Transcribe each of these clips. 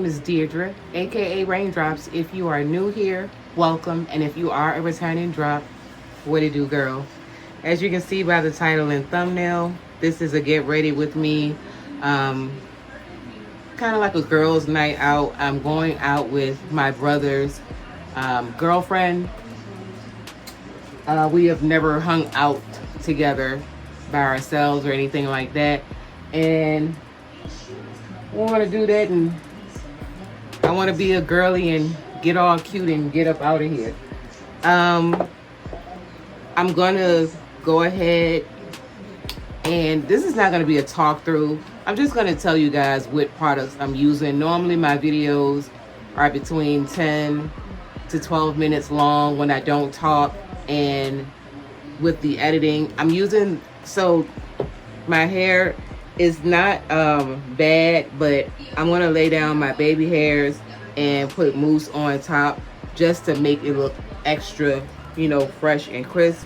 is Deirdre, aka Raindrops. If you are new here, welcome, and if you are a returning drop, what it do, girl? As you can see by the title and thumbnail, this is a get ready with me, kind of like a girls' night out. I'm going out with my brother's girlfriend. We have never hung out together by ourselves or anything like that, and we want to do that, and I want to be a girly and get all cute and get up out of here. I'm gonna go ahead, and this is not going to be a talk through. I'm just going to tell you guys what products I'm using. Normally my videos are between 10 to 12 minutes long when I don't talk, and with the editing I'm using, so my hair is not bad, but I'm going to lay down my baby hairs and put mousse on top just to make it look extra, you know, fresh and crisp.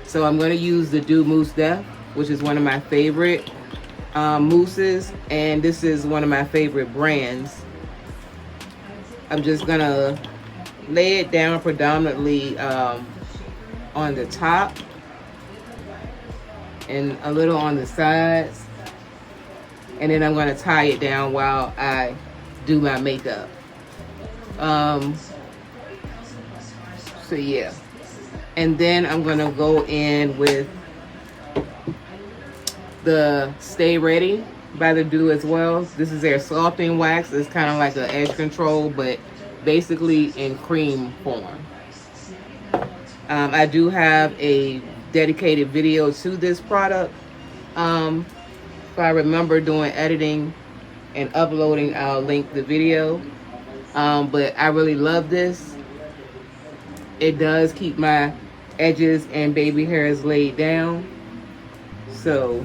So I'm going to use the Doux Mousse Def, which is one of my favorite mousses, and this is one of my favorite brands. I'm just going to lay it down predominantly on the top and a little on the sides, and then I'm going to tie it down while I do my makeup. So yeah, and then I'm going to go in with the Stay Ready by the Doux as well. This is their sculpting wax. It's kind of like an edge control, but basically in cream form. I do have a dedicated video to this product. If I remember doing editing and uploading, I'll link the video. But I really love this. It does keep my edges and baby hairs laid down, so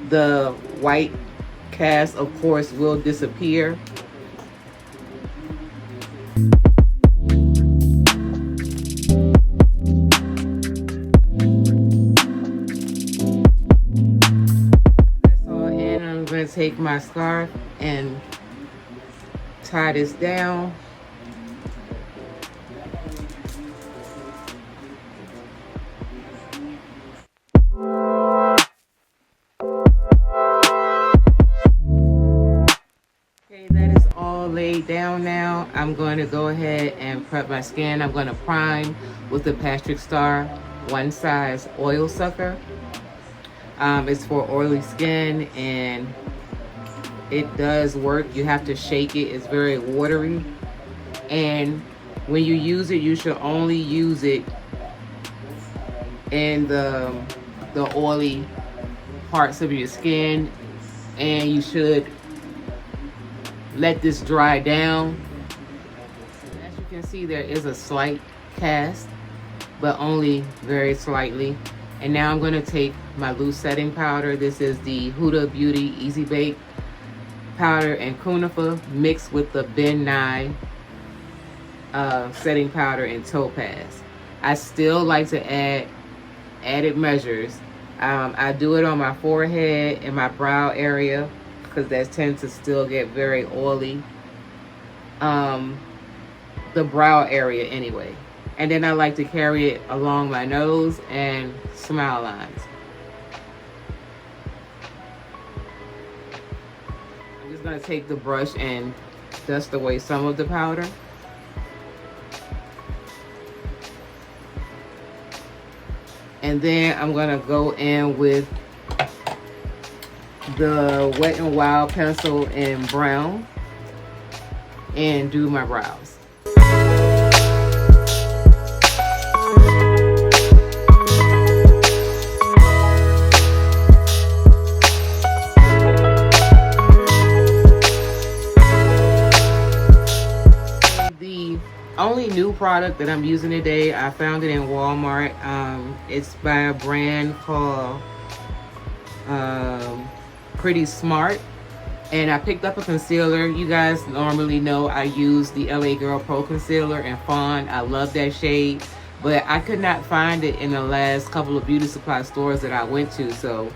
the white cast, of course, will disappear. Take my scarf and tie this down. Okay, that is all laid down now. I'm going to go ahead and prep my skin. I'm going to prime with the Patrick Star One Size Oil Sucker. It's for oily skin, and it does work. You have to shake it. It's very watery, and when you use it, you should only use it in the oily parts of your skin, and you should let this dry down. As you can see, there is a slight cast, but only very slightly. And now I'm going to take my loose setting powder. This is the Huda Beauty Easy Bake powder and Cunifer mixed with the Ben Nye setting powder and Topaz. I still like to add added measures. I do it on my forehead and my brow area because that tends to still get very oily. The brow area anyway. And then I like to carry it along my nose and smile lines. I'm just going to take the brush and dust away some of the powder. And then I'm going to go in with the Wet n Wild pencil in brown and do my brows. Only new product that I'm using today, I found it in Walmart. It's by a brand called Pretty Smart, and I picked up a concealer. You guys normally know I use the LA Girl Pro Concealer in Fawn. I love that shade, but I could not find it in the last couple of beauty supply stores that I went to. So,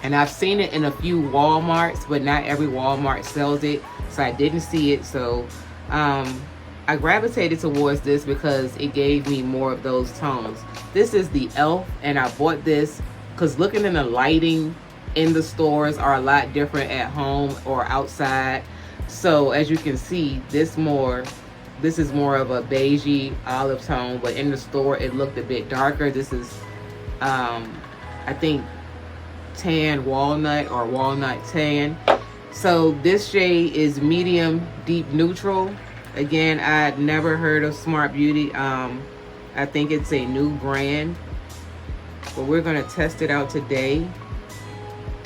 and I've seen it in a few Walmarts, but not every Walmart sells it. so I didn't see it. So I gravitated towards this because it gave me more of those tones. This is the Elf, and I bought this because looking in the lighting in the stores are a lot different at home or outside. So as you can see, this is more of a beigey olive tone, but in the store it looked a bit darker. This is I think tan walnut or walnut tan. So this shade is medium deep neutral. Again, I'd never heard of Smart Beauty. I think it's a new brand, but we're gonna test it out today.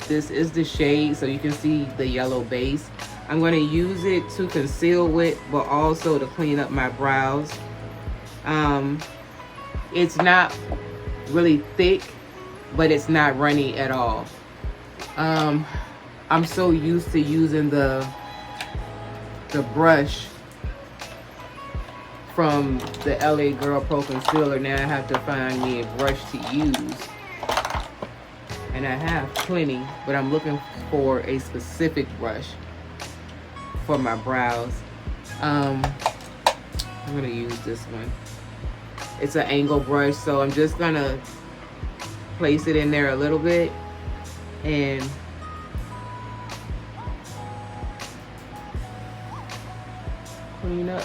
This is the shade, so you can see the yellow base. I'm gonna use it to conceal with, but also to clean up my brows. It's not really thick, but it's not runny at all. I'm so used to using the brush from the LA Girl Pro Concealer. Now I have to find me a brush to use. And I have plenty, but I'm looking for a specific brush for my brows. I'm gonna use this one. It's an angle brush, so I'm just gonna place it in there a little bit and clean up.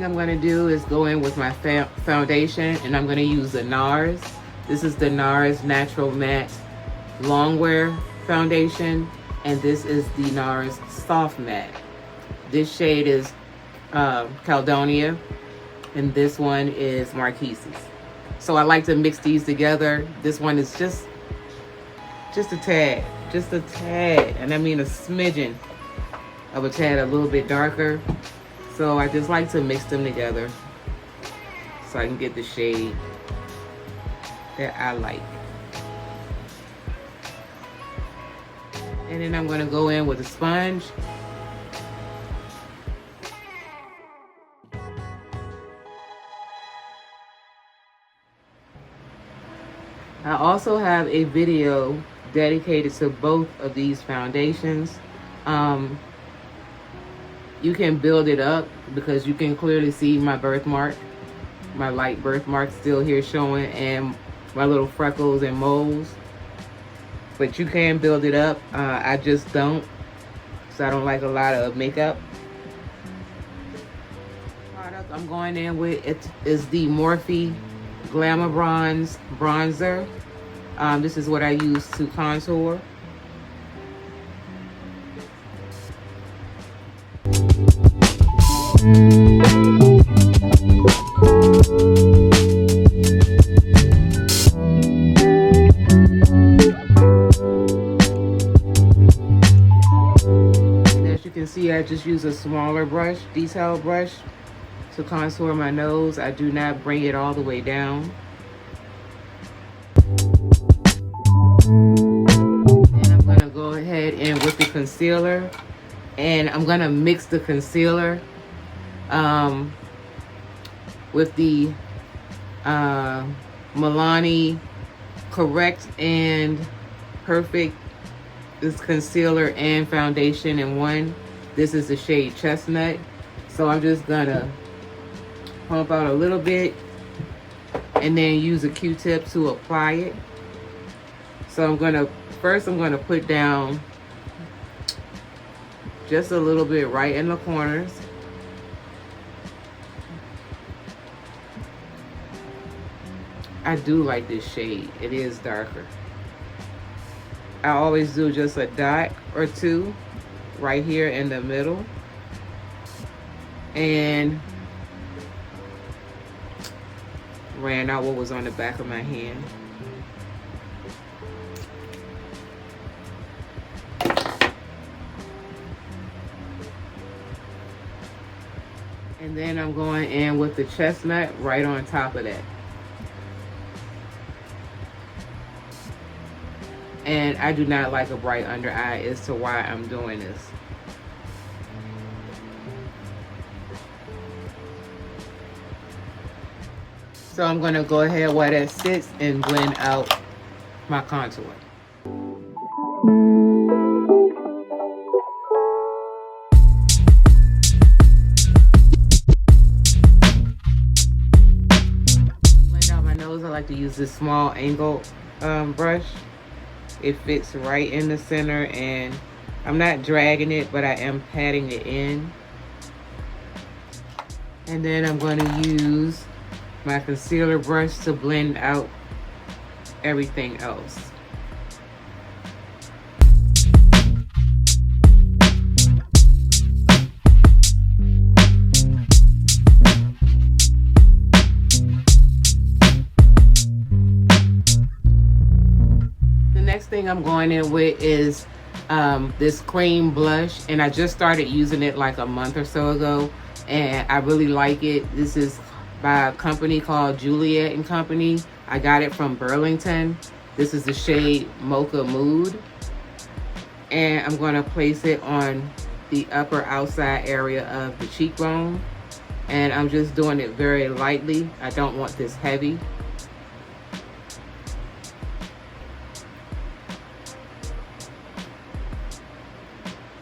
I'm going to do is go in with my foundation, and I'm going to use the NARS. This is the NARS Natural Matte Longwear foundation, and this is the NARS Soft Matte. This shade is Caledonia, and this one is Marquise's. So I like to mix these together. This one is just a tad, and I mean a smidgen of a tad, a little bit darker. So I just like to mix them together so I can get the shade that I like. And then I'm gonna go in with a sponge. I also have a video dedicated to both of these foundations. You can build it up because you can clearly see my birthmark, my light birthmark still here showing, and my little freckles and moles. But you can build it up. I just don't, so I don't like a lot of makeup. Product I'm going in with it is the Morphe Glamour Bronze Bronzer. This is what I use to contour. See, I just use a smaller brush, detail brush, to contour my nose. I do not bring it all the way down. And I'm gonna go ahead and with the concealer, and I'm gonna mix the concealer with the Milani Correct and Perfect. This concealer and foundation in one. This is the shade Chestnut. So I'm just gonna pump out a little bit and then use a Q-tip to apply it. So I'm gonna put down just a little bit right in the corners. I do like this shade. It is darker. I always do just a dot or two right here in the middle. And ran out what was on the back of my hand. And then I'm going in with the Chestnut right on top of that. And I do not like a bright under eye as to why I'm doing this. So I'm gonna go ahead while that sits and blend out my contour. Blend out my nose. I like to use this small angle brush. It fits right in the center, and I'm not dragging it, but I am patting it in. And then I'm going to use my concealer brush to blend out everything else. The next thing I'm going in with is this cream blush, and I just started using it like a month or so ago, and I really like it. This is by a company called Juliet and Company. I got it from Burlington. This is the shade Mocha Mood, and I'm going to place it on the upper outside area of the cheekbone, and I'm just doing it very lightly. I don't want this heavy.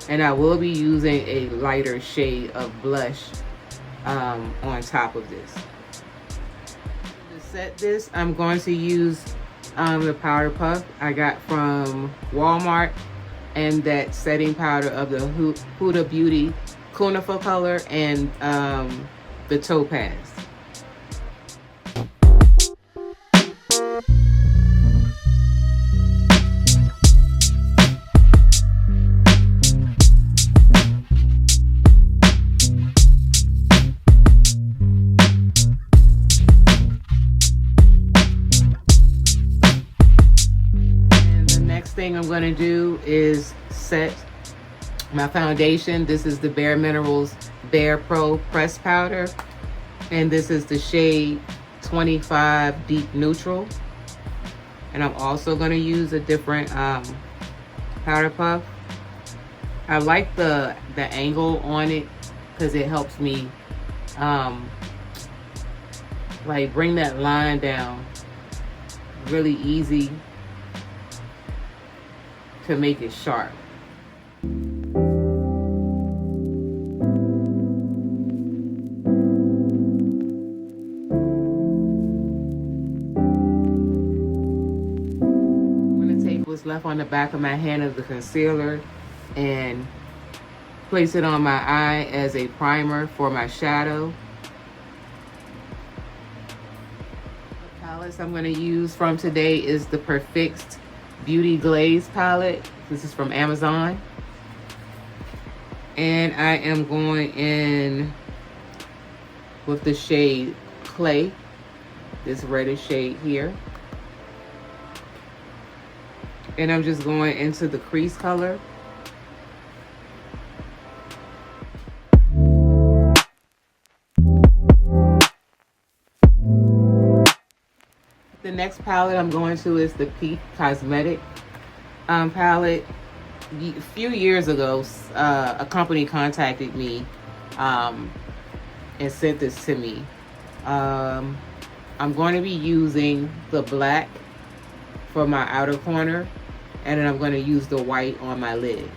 And I will be using a lighter shade of blush on top of this. To set this, I'm going to use the powder puff I got from Walmart, and that setting powder of the Huda Beauty Cunifer color and the Topaz. Thing I'm going to do is set my foundation. This is the Bare Minerals Bare Pro Press Powder, and this is the shade 25 Deep Neutral. And I'm also going to use a different powder puff. I like the angle on it because it helps me like bring that line down really easy to make it sharp. I'm gonna take what's left on the back of my hand of the concealer and place it on my eye as a primer for my shadow. The palettes I'm gonna use from today is the Perfixed Beauty Glaze palette. This is from Amazon, and I am going in with the shade Clay, this reddish shade here, and I'm just going into the crease color. The next palette I'm going to is the Peak Cosmetic palette. A few years ago, a company contacted me and sent this to me. I'm going to be using the black for my outer corner, and then I'm going to use the white on my lid.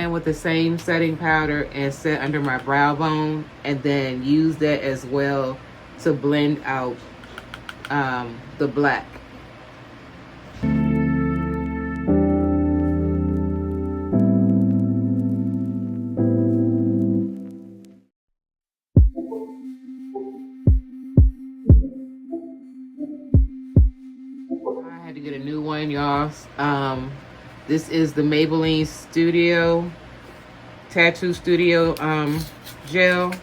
With the same setting powder and set under my brow bone, and then use that as well to blend out the black. I had to get a new one, y'all. This is the Maybelline Tattoo Studio gel,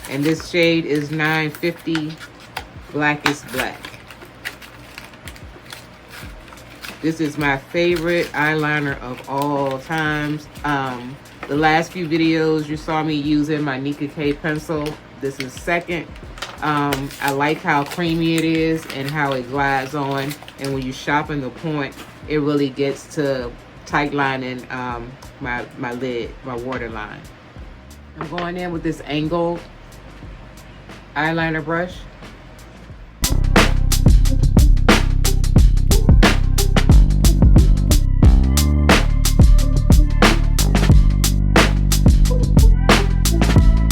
and this shade is 950 Blackest Black. This is my favorite eyeliner of all times. The last few videos you saw me using my Nika K pencil. This is second. I like how creamy it is and how it glides on. And when you sharpen the point, it really gets to tight lining my lid, my waterline. I'm going in with this angled eyeliner brush.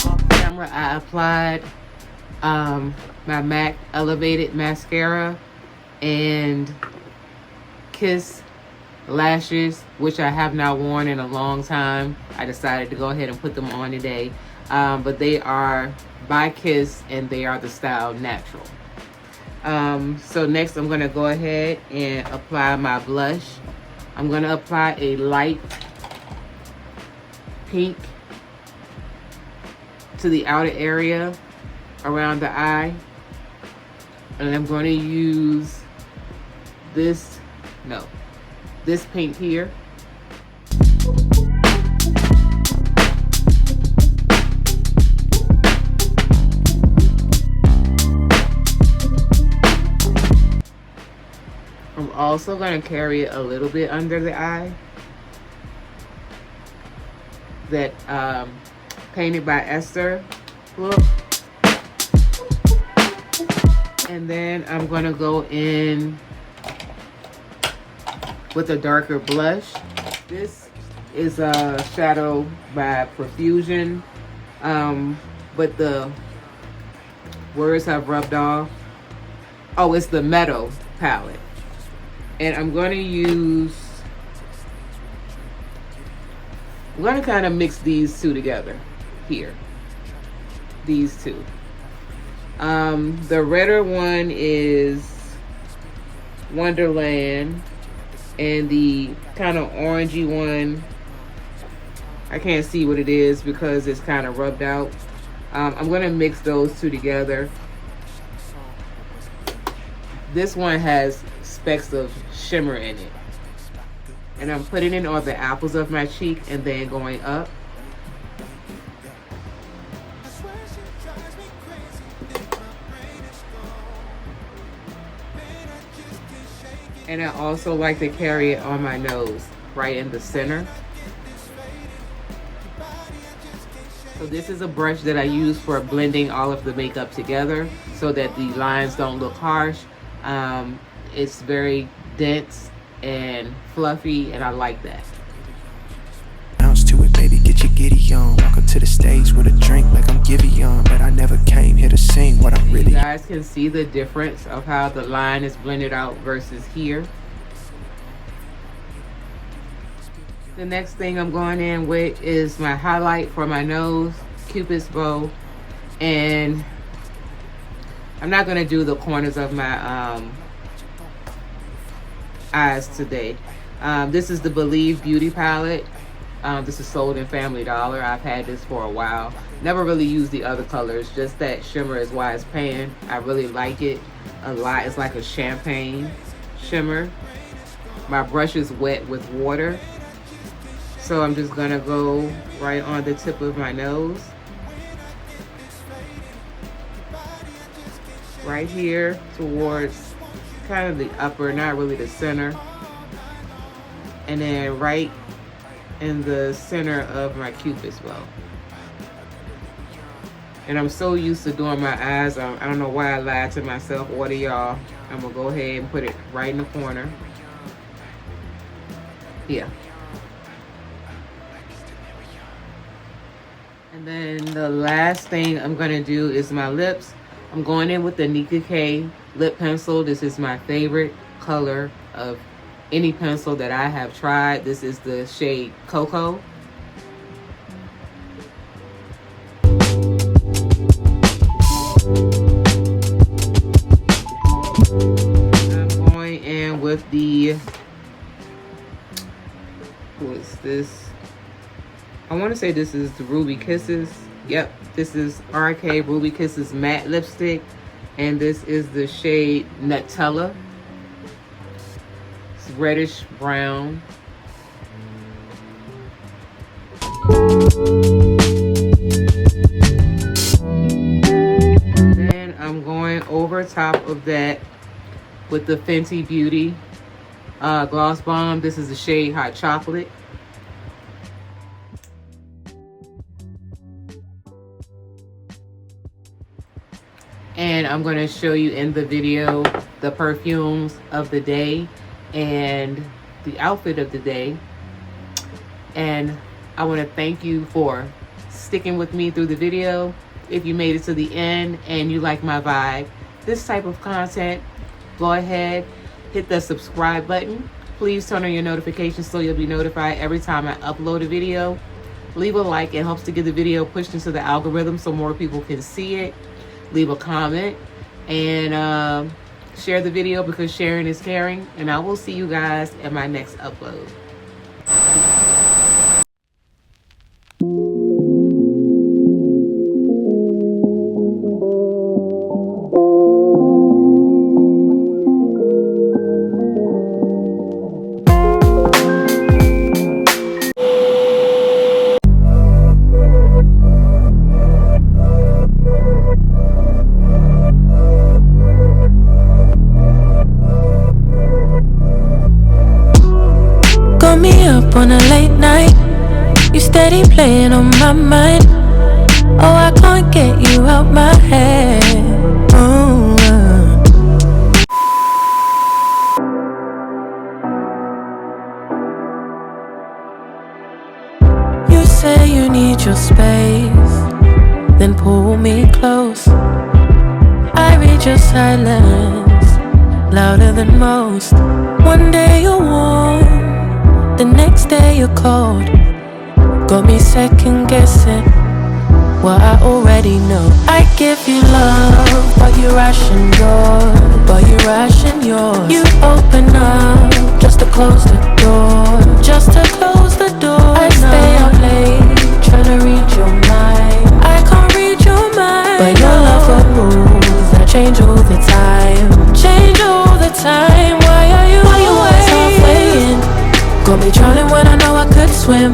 Off camera, I applied my MAC Elevated Mascara and Kiss lashes, which I have not worn in a long time. I decided to go ahead and put them on today. But they are by Kiss and they are the style Natural. So next I'm going to go ahead and apply my blush. I'm going to apply a light pink to the outer area around the eye. And I'm going to use this pink here. I'm also going to carry it a little bit under the eye. That Painted by Esther look. And then I'm going to go in with a darker blush. This is a shadow by Profusion, but the words have rubbed off. Oh, it's the Meadow palette. And I'm going to kind of mix these two together here. These two. The redder one is Wonderland, and the kind of orangey one, I can't see what it is because it's kind of rubbed out. I'm going to mix those two together. This one has specks of shimmer in it. And I'm putting it on the apples of my cheek and then going up. And I also like to carry it on my nose, right in the center. So this is a brush that I use for blending all of the makeup together so that the lines don't look harsh. It's very dense and fluffy, and I like that. Bounce to it, baby, get your giddy on. Walk up to the stage with a drink like I'm Giveon, but I never came here to sing what I'm really. You guys can see the difference of how the line is blended out versus here. The next thing I'm going in with is my highlight for my nose, Cupid's bow, and I'm not going to do the corners of my eyes today. This is the Believe Beauty palette. This is sold in Family Dollar. I've had this for a while. Never really used the other colors, just that shimmer is why it's paying. I really like it a lot. It's like a champagne shimmer. My brush is wet with water, so I'm just gonna go right on the tip of my nose, right here towards kind of the upper, not really the center, and then right in the center of my Cupid's bow. And I'm so used to doing my eyes, I don't know why I lied to myself or to y'all. I'm gonna go ahead and put it right in the corner. Yeah. And then the last thing I'm gonna do is my lips. I'm going in with the Nika K lip pencil. This is my favorite color of any pencil that I have tried. This is the shade Cocoa. I'm going in with the, what's this? I want to say this is the Ruby Kisses. Yep, this is RK Ruby Kisses matte lipstick, and this is the shade Nutella. It's reddish brown. Then I'm going over top of that with the Fenty Beauty Gloss Bomb. This is the shade Hot Chocolate. And I'm going to show you in the video the perfumes of the day and the outfit of the day. And I want to thank you for sticking with me through the video. If you made it to the end and you like my vibe, this type of content, go ahead, hit the subscribe button. Please turn on your notifications so you'll be notified every time I upload a video. Leave a like. It helps to get the video pushed into the algorithm so more people can see it. Leave a comment and share the video because sharing is caring. And I will see you guys in my next upload. On a late night, you steady playing on my mind. Oh, I can't get you out my head. Oh, You say you need your space, then pull me close. I read your silence, louder than most. One day you're warm, the next day you're cold. Got me second guessing what I already know. I give you love, but you ration yours. But you ration yours. You open up just to close the door. Just to close the door. I stay up late trying to read your mind. I can't read your mind. But your love got rules that change all the time. Change all the time. Why are you always halfway in? Got me drowning when I know I could swim.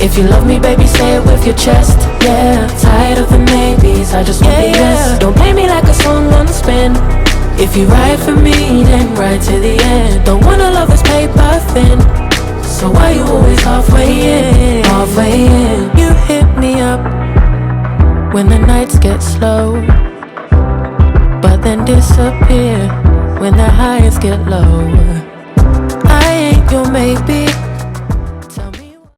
If you love me, baby, say it with your chest. Yeah, tired of the maybes, I just want the yes. Don't play me like a song on spin. If you ride for me, then ride to the end. Don't wanna love this paper thin. So why you always halfway in? Halfway in. You hit me up when the nights get slow, but then disappear when the highs get low. I ain't your maybe,